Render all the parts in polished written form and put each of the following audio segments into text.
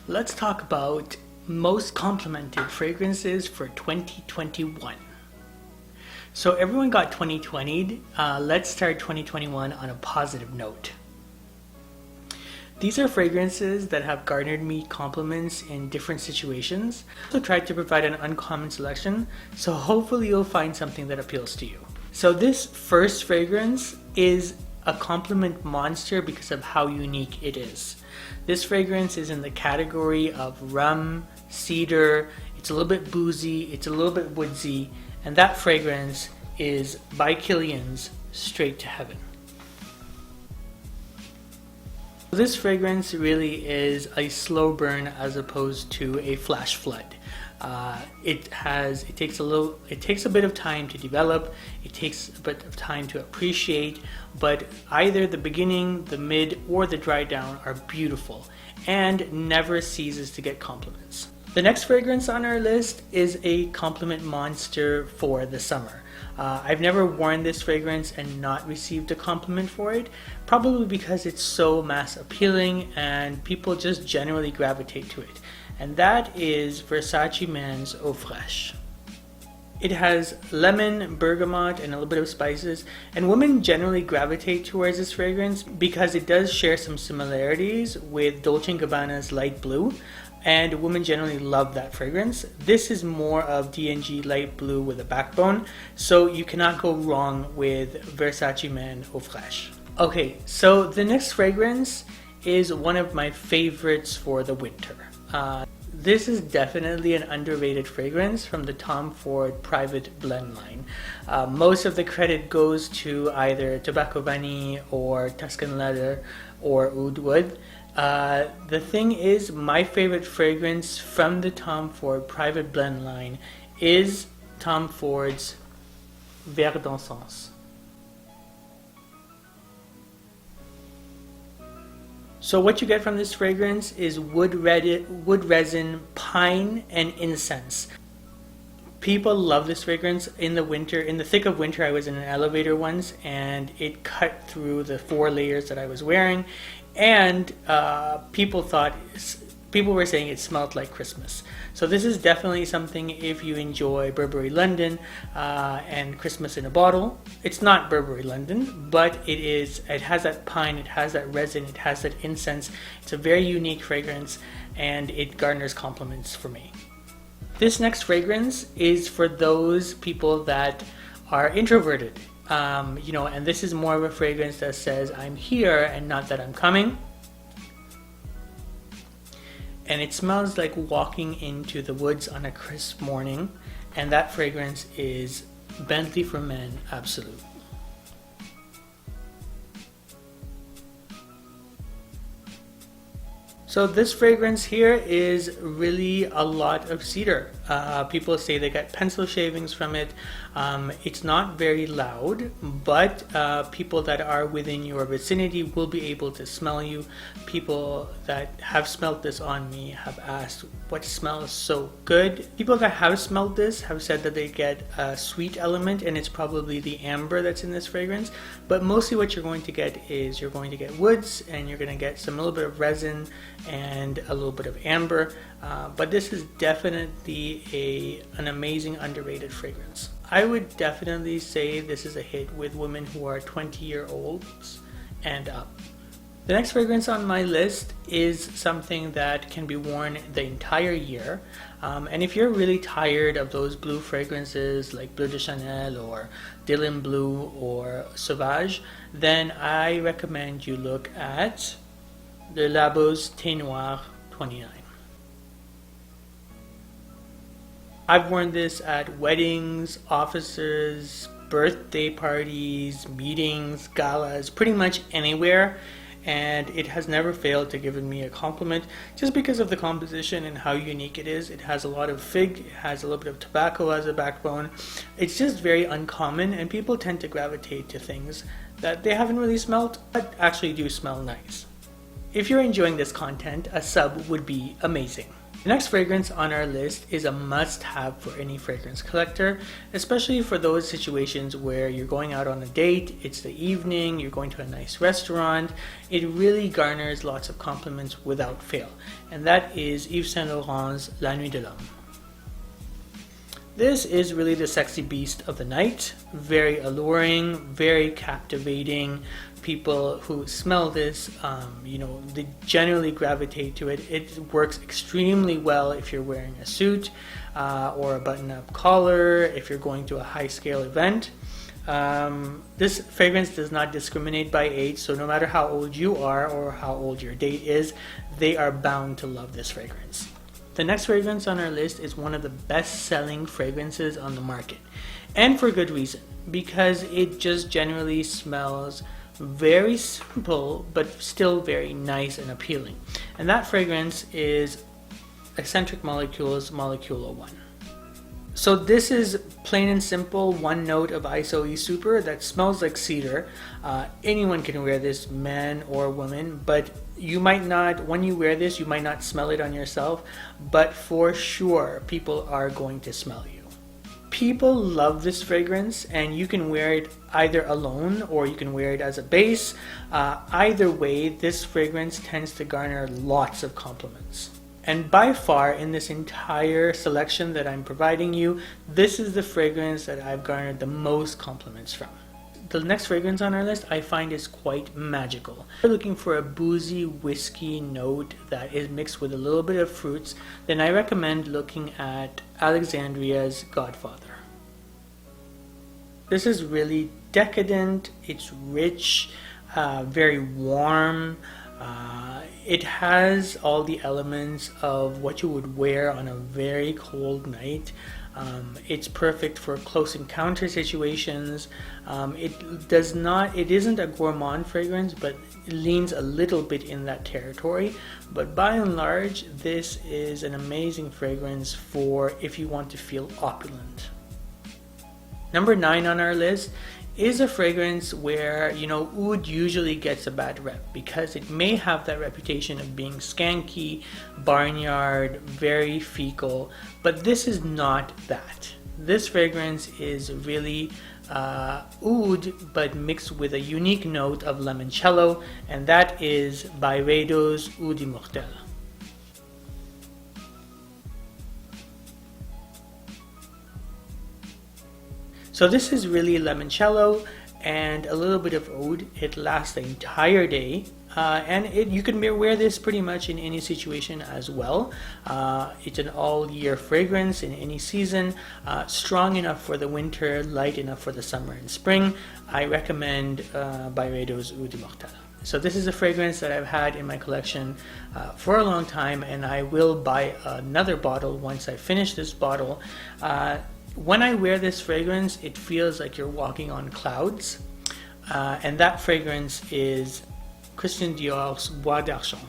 Let's talk about most complimented fragrances for 2021. So everyone got 2020'd. Let's start 2021 on a positive note. These are fragrances that have garnered me compliments in different situations. I also tried to provide an uncommon selection, so hopefully you'll find something that appeals to you. So this first fragrance is a compliment monster because of how unique it is. This fragrance is in the category of rum, cedar, it's a little bit boozy, it's a little bit woodsy, and that fragrance is by Kilian's Straight to Heaven. This fragrance really is a slow burn as opposed to a flash flood. It takes a bit of time to develop, it takes a bit of time to appreciate, but either the beginning, the mid, or the dry down are beautiful and never ceases to get compliments. The next fragrance on our list is a compliment monster for the summer. I've never worn this fragrance and not received a compliment for it, probably because it's so mass appealing and people just generally gravitate to it. And that is Versace Man's Eau Fraiche. It has lemon, bergamot, and a little bit of spices, and women generally gravitate towards this fragrance because it does share some similarities with Dolce & Gabbana's Light Blue, and women generally love that fragrance. This is more of D&G Light Blue with a backbone, so you cannot go wrong with Versace Man Eau Fraiche. Okay, so the next fragrance is one of my favorites for the winter. This is definitely an underrated fragrance from the Tom Ford private blend line. Most of the credit goes to either Tobacco Vanille or Tuscan Leather or Oud Wood. The thing is, my favorite fragrance from the Tom Ford private blend line is Tom Ford's Verre d'Encens. So what you get from this fragrance is wood resin, pine, and incense. People love this fragrance in the winter. In the thick of winter, I was in an elevator once, and it cut through the 4 layers that I was wearing, and people were saying it smelled like Christmas. So this is definitely something if you enjoy Burberry London and Christmas in a bottle. It's not Burberry London, but it has that pine, it has that resin, it has that incense. It's a very unique fragrance and it garners compliments for me. This next fragrance is for those people that are introverted. And this is more of a fragrance that says I'm here and not that I'm coming. And it smells like walking into the woods on a crisp morning, and that fragrance is Bentley for Men Absolute. So this fragrance here is really a lot of cedar. People say they get pencil shavings from it. It's not very loud, but people that are within your vicinity will be able to smell you. People that have smelled this on me have asked what smells so good. People that have smelled this have said that they get a sweet element, and it's probably the amber that's in this fragrance. But mostly what you're going to get is you're going to get woods, and you're going to get a little bit of resin and a little bit of amber. But this is definitely an amazing underrated fragrance. I would definitely say this is a hit with women who are 20-year-olds and up. The next fragrance on my list is something that can be worn the entire year. And if you're really tired of those blue fragrances like Bleu de Chanel or Dylan Blue or Sauvage, then I recommend you look at the Labos Thé Noir 29. I've worn this at weddings, offices, birthday parties, meetings, galas, pretty much anywhere, and it has never failed to give me a compliment just because of the composition and how unique it is. It has a lot of fig, it has a little bit of tobacco as a backbone. It's just very uncommon, and people tend to gravitate to things that they haven't really smelled but actually do smell nice. If you're enjoying this content, a sub would be amazing. The next fragrance on our list is a must-have for any fragrance collector, especially for those situations where you're going out on a date, it's the evening, you're going to a nice restaurant. It really garners lots of compliments without fail, and that is Yves Saint Laurent's La Nuit de l'Homme. This is really the sexy beast of the night, very alluring, very captivating. People who smell this, they generally gravitate to it. It works extremely well if you're wearing a suit or a button-up collar, if you're going to a high-scale event. This fragrance does not discriminate by age, so no matter how old you are or how old your date is, they are bound to love this fragrance. The next fragrance on our list is one of the best-selling fragrances on the market, and for good reason, because it just generally smells very simple but still very nice and appealing. And that fragrance is Eccentric Molecule's Molecule 01. So this is plain and simple one note of ISOE Super that smells like cedar. Anyone can wear this, man or woman, but you might not, when you wear this, you might not smell it on yourself, but for sure people are going to smell you. People love this fragrance, and you can wear it either alone or you can wear it as a base. Either way, this fragrance tends to garner lots of compliments. And by far, in this entire selection that I'm providing you, this is the fragrance that I've garnered the most compliments from. The next fragrance on our list I find is quite magical. If you're looking for a boozy whiskey note that is mixed with a little bit of fruits, then I recommend looking at Alexandria's Godfather. This is really decadent, it's rich, very warm. It has all the elements of what you would wear on a very cold night. It's perfect for close encounter situations. It isn't a gourmand fragrance, but it leans a little bit in that territory. But by and large, this is an amazing fragrance for if you want to feel opulent. Number 9 on our list is a fragrance where, oud usually gets a bad rep because it may have that reputation of being skanky, barnyard, very fecal, but this is not that. This fragrance is really oud, but mixed with a unique note of limoncello, and that is Byredo's Eau de Parfum. So this is really limoncello and a little bit of oud. It lasts the entire day, and you can wear this pretty much in any situation as well. It's an all-year fragrance in any season, strong enough for the winter, light enough for the summer and spring. I recommend Byredo's Eau de Parfum. So this is a fragrance that I've had in my collection for a long time, and I will buy another bottle once I finish this bottle. When I wear this fragrance, it feels like you're walking on clouds, and that fragrance is Christian Dior's Bois d'Argent.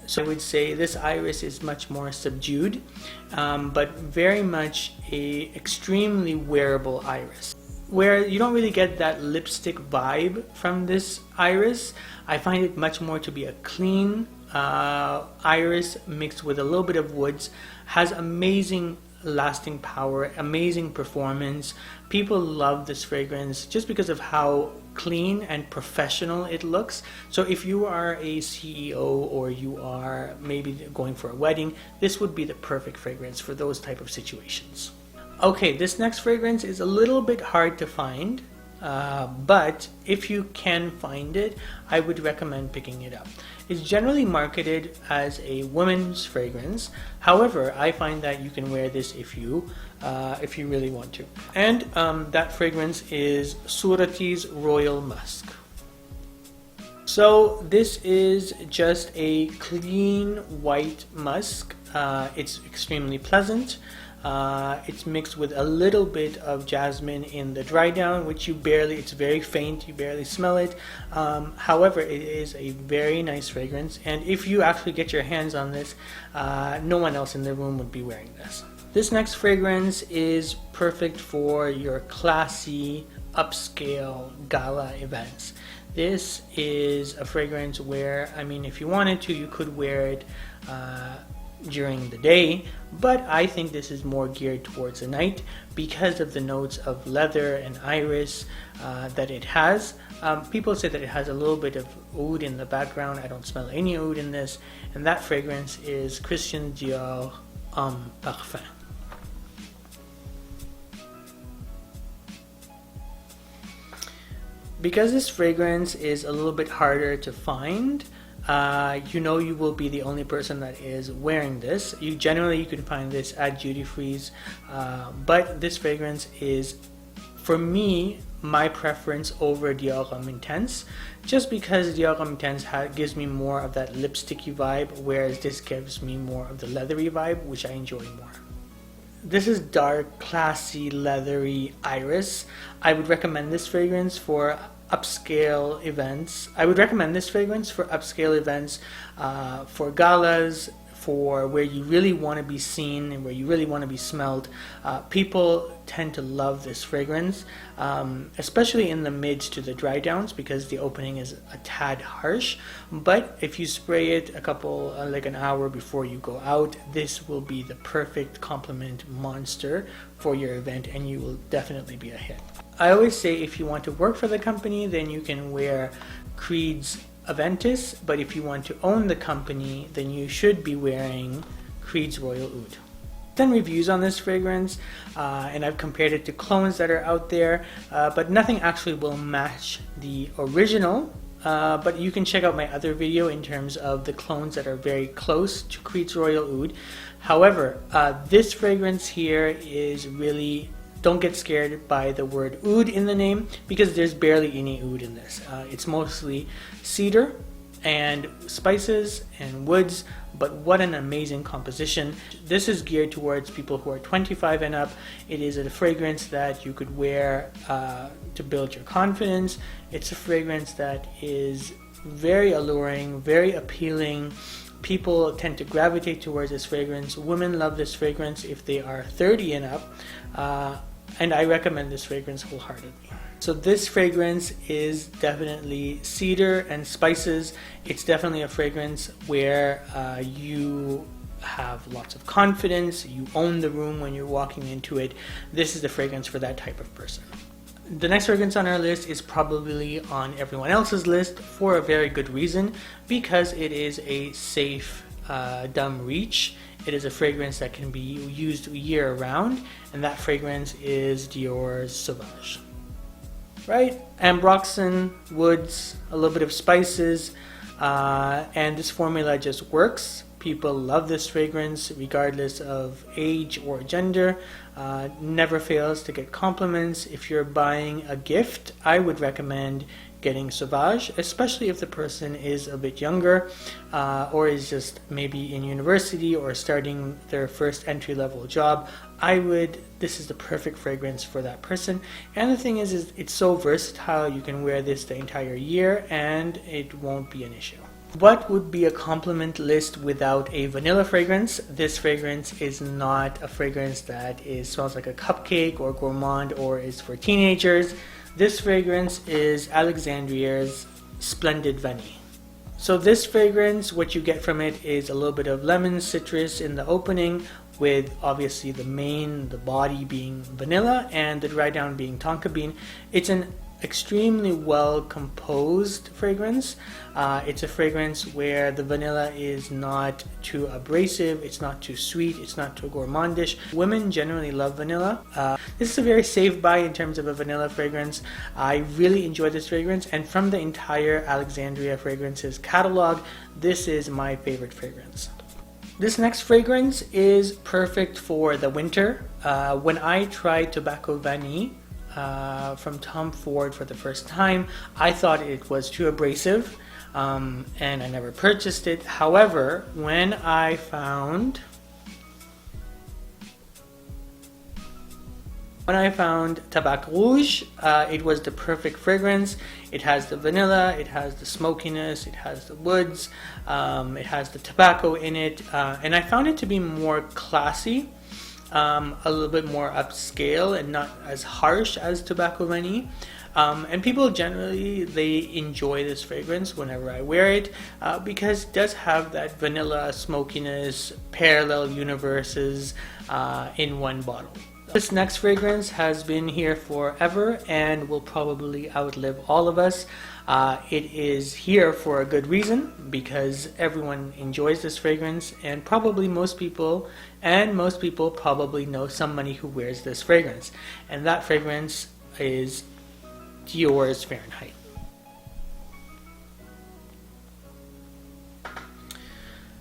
So I would say this iris is much more subdued, but very much a extremely wearable iris. Where you don't really get that lipstick vibe from this iris, I find it much more to be a clean iris mixed with a little bit of woods. Has amazing lasting power, amazing performance. People love this fragrance just because of how clean and professional it looks. So if you are a CEO or you are maybe going for a wedding, this would be the perfect fragrance for those type of situations. Okay, this next fragrance is a little bit hard to find, but if you can find it, I would recommend picking it up. It's generally marketed as a women's fragrance. However, I find that you can wear this if you really want to. And that fragrance is Surati's Royal Musk. So this is just a clean white musk. It's extremely pleasant. It's mixed with a little bit of jasmine in the dry down, which it's very faint, you barely smell it. However, it is a very nice fragrance, and if you actually get your hands on this, no one else in the room would be wearing this. This next fragrance is perfect for your classy, upscale gala events. This is a fragrance where, I mean, if you wanted to, you could wear it during the day, but I think this is more geared towards the night because of the notes of leather and iris that it has. People say that it has a little bit of oud in the background. I don't smell any oud in this, and that fragrance is Christian Dior Parfum. Because this fragrance is a little bit harder to find, you will be the only person that is wearing this. You can find this at duty frees, but this fragrance is, for me, my preference over Dior Homme Intense, just because Dior Homme Intense gives me more of that lipsticky vibe, whereas this gives me more of the leathery vibe, which I enjoy more. This is dark, classy, leathery iris. I would recommend this fragrance for upscale events. For galas, for where you really want to be seen and where you really want to be smelled. People tend to love this fragrance, especially in the mids to the dry downs, because the opening is a tad harsh. But if you spray it like an hour before you go out, this will be the perfect complement monster for your event, and you will definitely be a hit. I always say if you want to work for the company, then you can wear Creed's Aventus, but if you want to own the company, then you should be wearing Creed's Royal Oud. Done reviews on this fragrance, and I've compared it to clones that are out there, but nothing actually will match the original. But you can check out my other video in terms of the clones that are very close to Creed's Royal Oud. However, this fragrance here is really, don't get scared by the word oud in the name, because there's barely any oud in this. It's mostly cedar and spices and woods, but what an amazing composition. This is geared towards people who are 25 and up. It is a fragrance that you could wear to build your confidence. It's a fragrance that is very alluring, very appealing. People tend to gravitate towards this fragrance. Women love this fragrance if they are 30 and up, and I recommend this fragrance wholeheartedly. So this fragrance is definitely cedar and spices. It's definitely a fragrance where you have lots of confidence, you own the room when you're walking into it. This is the fragrance for that type of person. The next fragrance on our list is probably on everyone else's list for a very good reason, because it is a safe dumb reach. It is a fragrance that can be used year round, and that fragrance is Dior Sauvage. Right? Ambroxan, woods, a little bit of spices, and this formula just works. People love this fragrance regardless of age or gender. Never fails to get compliments. If you're buying a gift, I would recommend getting Sauvage, especially if the person is a bit younger or is just maybe in university or starting their first entry-level job. This is the perfect fragrance for that person. And the thing is it's so versatile. You can wear this the entire year and it won't be an issue. What would be a compliment list without a vanilla fragrance? This fragrance is not a fragrance that smells like a cupcake or gourmand or is for teenagers. This fragrance is Alexandria's Splendid Veni. So this fragrance, what you get from it is a little bit of lemon citrus in the opening, with obviously the body being vanilla and the dry down being tonka bean. It's an extremely well composed fragrance. It's a fragrance where the vanilla is not too abrasive, it's not too sweet, it's not too gourmandish. Women generally love vanilla. This is a very safe buy in terms of a vanilla fragrance. I really enjoy this fragrance, and from the entire Alexandria fragrances catalog, this is my favorite fragrance. This next fragrance is perfect for the winter. When I tried Tobacco Vanille from Tom Ford for the first time, I thought it was too abrasive, and I never purchased it. However, when I found Tabac Rouge, it was the perfect fragrance. It has the vanilla, it has the smokiness, it has the woods, it has the tobacco in it, and I found it to be more classy. a little bit more upscale and not as harsh as Tobacco Veni. And people generally, they enjoy this fragrance whenever I wear it because it does have that vanilla smokiness, parallel universes in one bottle. This next fragrance has been here forever and will probably outlive all of us. It is here for a good reason because everyone enjoys this fragrance, and probably most people probably know somebody who wears this fragrance. And that fragrance is Dior's Fahrenheit.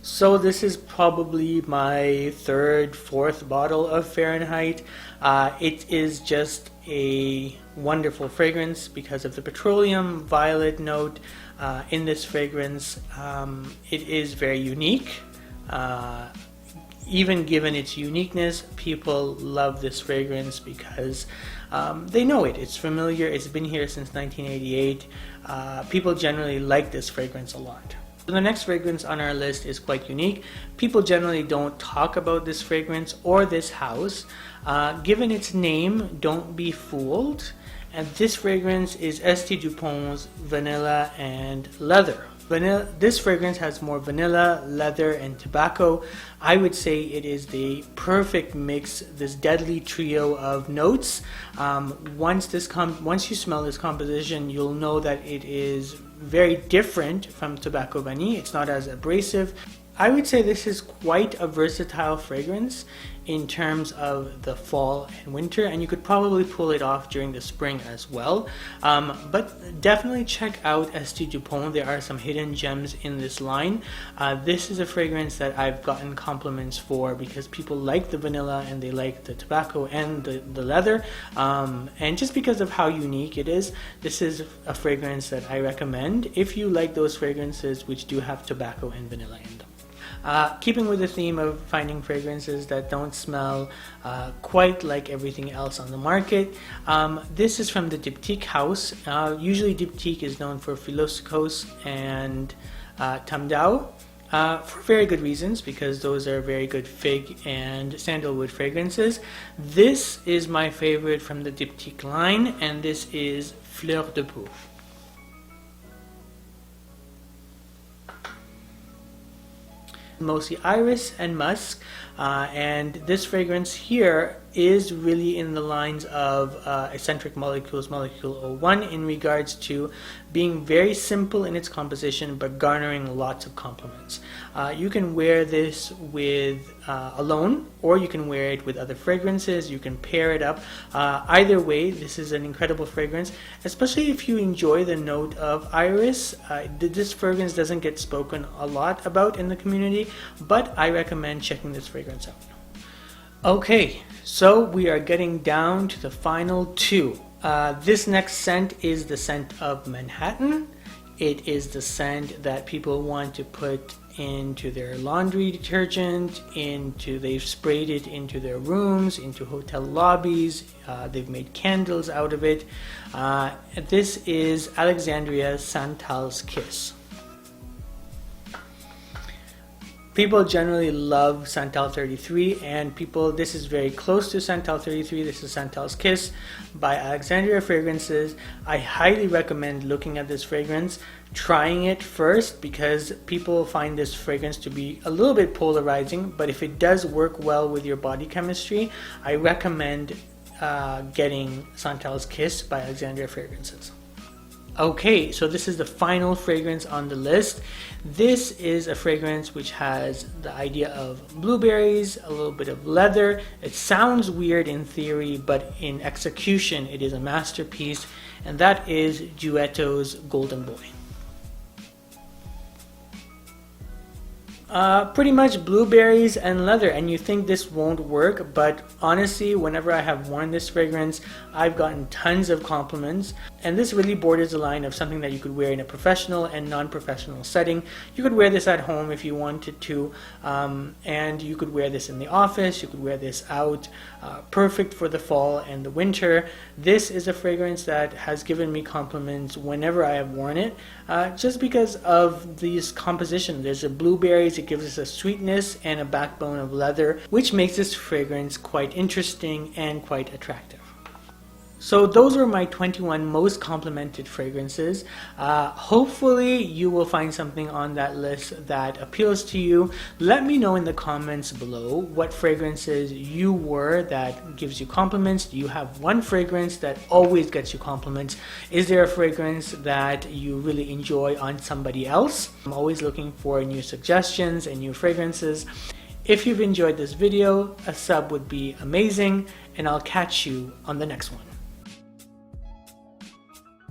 So this is probably my third, fourth bottle of Fahrenheit. It is just a wonderful fragrance because of the petroleum violet note in this fragrance. It is very unique. Even given its uniqueness, people love this fragrance because they know it. It's familiar. It's been here since 1988. People generally like this fragrance a lot. The next fragrance on our list is quite unique. People generally don't talk about this fragrance or this house. Given its name, don't be fooled. And this fragrance is St. Dupont's Vanilla and Leather. This fragrance has more vanilla, leather, and tobacco. I would say it is the perfect mix, this deadly trio of notes. Once you smell this composition, you'll know that it is very different from Tobacco Veni. It's not as abrasive. I would say this is quite a versatile fragrance in terms of the fall and winter, and you could probably pull it off during the spring as well. But definitely check out St. Dupont. There are some hidden gems in this line. This is a fragrance that I've gotten compliments for because people like the vanilla and they like the tobacco and the leather. And just because of how unique it is, this is a fragrance that I recommend if you like those fragrances which do have tobacco and vanilla in them. Keeping with the theme of finding fragrances that don't smell quite like everything else on the market, this is from the Diptyque house. Usually Diptyque is known for Philosophe and Tamdao for very good reasons, because those are very good fig and sandalwood fragrances. This is my favorite from the Diptyque line, and this is Fleur de Parfum. Mostly iris and musk, and this fragrance here is really in the lines of Eccentric Molecule's Molecule 01 in regards to being very simple in its composition but garnering lots of compliments. You can wear this with alone, or you can wear it with other fragrances. You can pair it up. Either way, this is an incredible fragrance, especially if you enjoy the note of iris. This fragrance doesn't get spoken a lot about in the community, but I recommend checking this fragrance out. Okay, so we are getting down to the final two. This next scent is the scent of Manhattan. It is the scent that people want to put into their laundry detergent, they've sprayed it into their rooms, into hotel lobbies, they've made candles out of it. This is Alexandria's Santels Kiss. People generally love Santal 33, and this is very close to Santal 33. This is Santels Kiss by Alexandria Fragrances. I highly recommend looking at this fragrance, trying it first, because people find this fragrance to be a little bit polarizing, but if it does work well with your body chemistry, I recommend getting Santels Kiss by Alexandria Fragrances. Okay, so this is the final fragrance on the list. This is a fragrance which has the idea of blueberries, a little bit of leather. It sounds weird in theory, but in execution it is a masterpiece, and that is Duetto's Golden Boy. Pretty much blueberries and leather, and you think this won't work, but honestly, whenever I have worn this fragrance, I've gotten tons of compliments, and this really borders the line of something that you could wear in a professional and non-professional setting. You could wear this at home if you wanted to, and you could wear this in the office, you could wear this out, perfect for the fall and the winter. This is a fragrance that has given me compliments whenever I have worn it, just because of this composition. There's the blueberries, it gives us a sweetness and a backbone of leather, which makes this fragrance quite interesting and quite attractive. So those are my 21 most complimented fragrances. Hopefully you will find something on that list that appeals to you. Let me know in the comments below what fragrances you wore that gives you compliments. Do you have one fragrance that always gets you compliments? Is there a fragrance that you really enjoy on somebody else? I'm always looking for new suggestions and new fragrances. If you've enjoyed this video, a sub would be amazing, and I'll catch you on the next one.